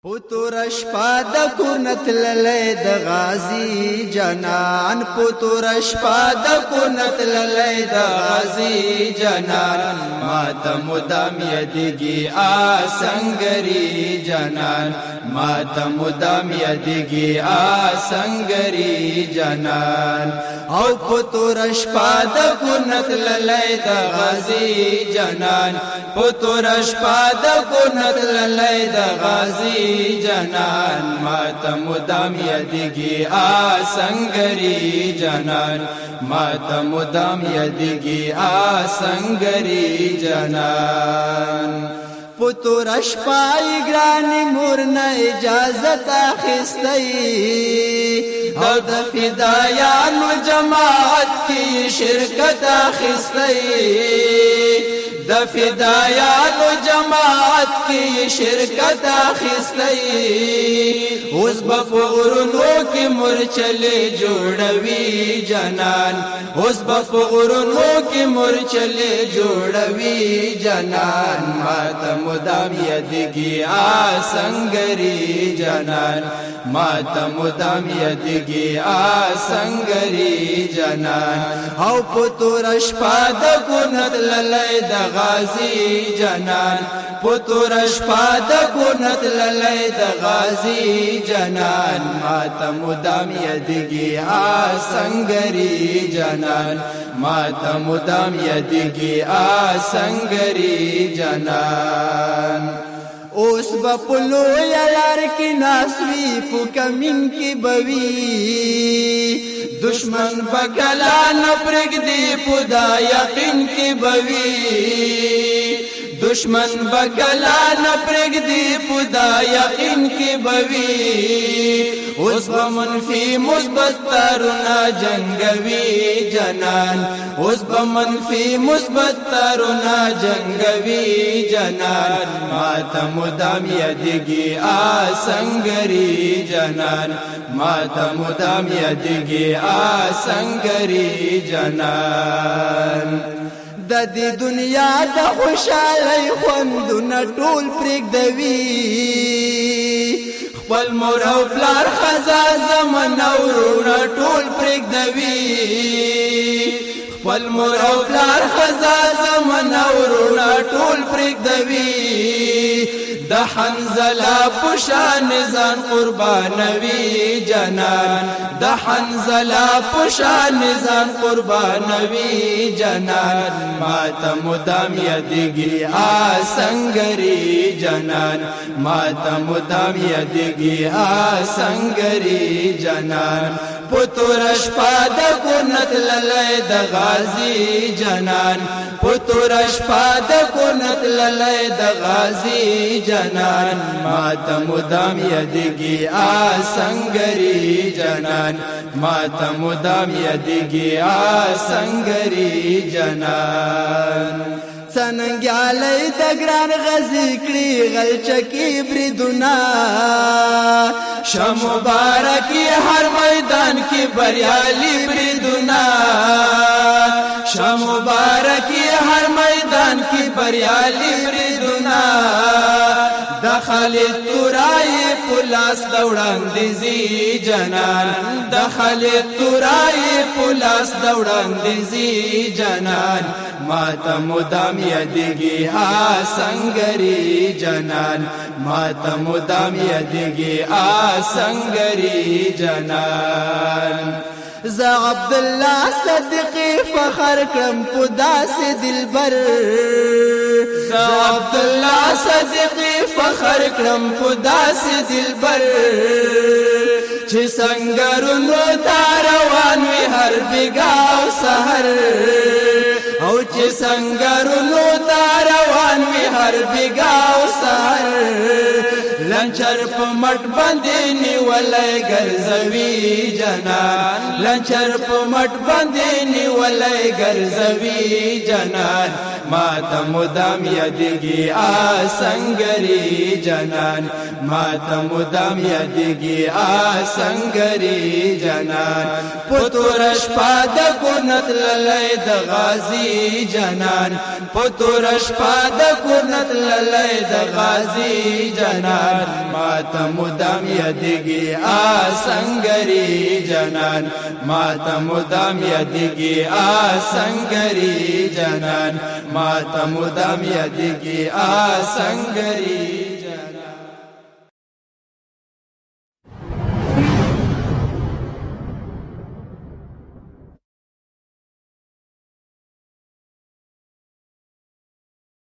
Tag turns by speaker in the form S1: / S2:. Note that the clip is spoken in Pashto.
S1: پتور شپا د کورنت للی د غازی جانان پتور شپا د کورنت للی د غازی جانان ماته مدام یدگی آسنگری جانان ماته مدام یدگی آسنگری جانان او پتور شپا د کورنت للی د غازی جانان پتور شپا د کورنت للی د غازی جانان ماته مدام یدگی آسنگری جانان ماته مدام یدگی آسنگری جانان پتور شپای گرانی مورن اجازت اخستی او د فدایانو جماعت کی شرکت اخستی د فدایانو جماعت کی شرکت اخستی اوس بفغرنو کی مرچلې جوړوي جانان اوس بفغرنو کی مرچلې جوړوي جانان ماته مدام یدگی آسنگری جانان ماته مدام یدگی آسنگری جانان او پتور شپا د کورنت للی د غازی جانان پتور شپا د کورنت للی د غازی جانان ماته مدام یدگی آسنگری جانان ماته مدام یدگی آسنگری جانان اوس بپلو یلار کی ناسوی پو کمین کی بوی دشمن بکلا نپرگ دی پدا یقین کی بوی دشمن بکلا نپرگ دی پدا یقین کی بوی اوس بمنفی مثبت ترنا جنگوی جانان اوس بمنفی مثبت ترنا جنگوی جانان ماته مدام یدگی آسنگری جانان ماته مدام یدگی آسنگری جانان د دې دنیا د خوشالۍ خوندونه ټول پرېږدوي خپل مور او پلار ښځه زمن او وروڼه ټول پرېږدوي خپل مور او پلار ښځه زمن او وروڼه ټول پرېږدوي د حنزله په شان ځان قربانوي جانان د حنزله په شان ځان قربانوي جانان ماته مدام یدگی آسنگری جانان ماته مدام یدگی آسنگری جانان پتور شپا د کورنت للی د غازی جانان پتور شپا د کورنت للی د غازی جانان ماته مدام یدگی آسنگری جانان ماته مدام یدگی آسنگری جانان سننګیالی د ګران غزی کړي غلچکی بریدونه شه مبارکی هر میدان کی بریالی بریدونه شه مبارکی هر میدان کی بریالی بریدونه د خالد تورای پولاس دوړاندې جانان د خالد تورای پولاس دوړاندې جانان ماته مدام یدگی آسنگری جانان ماته مدام یدگی آسنگری جانان ز عبدالله صدیقی فخر کړم په داسې دلبر ز عبدالله صدیقی فخر کړم په داسې دلبر چې سنگرونو ته روان وي هر بیګا او سحر او چې سنگرونو ته روان وي هر بیګا او سحر لنچر په مټ باندې نیولای ګرځوي جانان لنچر په مټ باندې نیولای ګرځوي جانان ماته مدام یدگی آسنگری جانان ماته مدام یدگی آسنگری جانان پتور شپا د کورنت للی د غازی جنان پتورش پاد کورنت للی د غازی جنان ماتا مدام یدگی آسنگری جنان ماتا مدام یدگی آسنگری جنان ماتا مدام یدگی آسنگری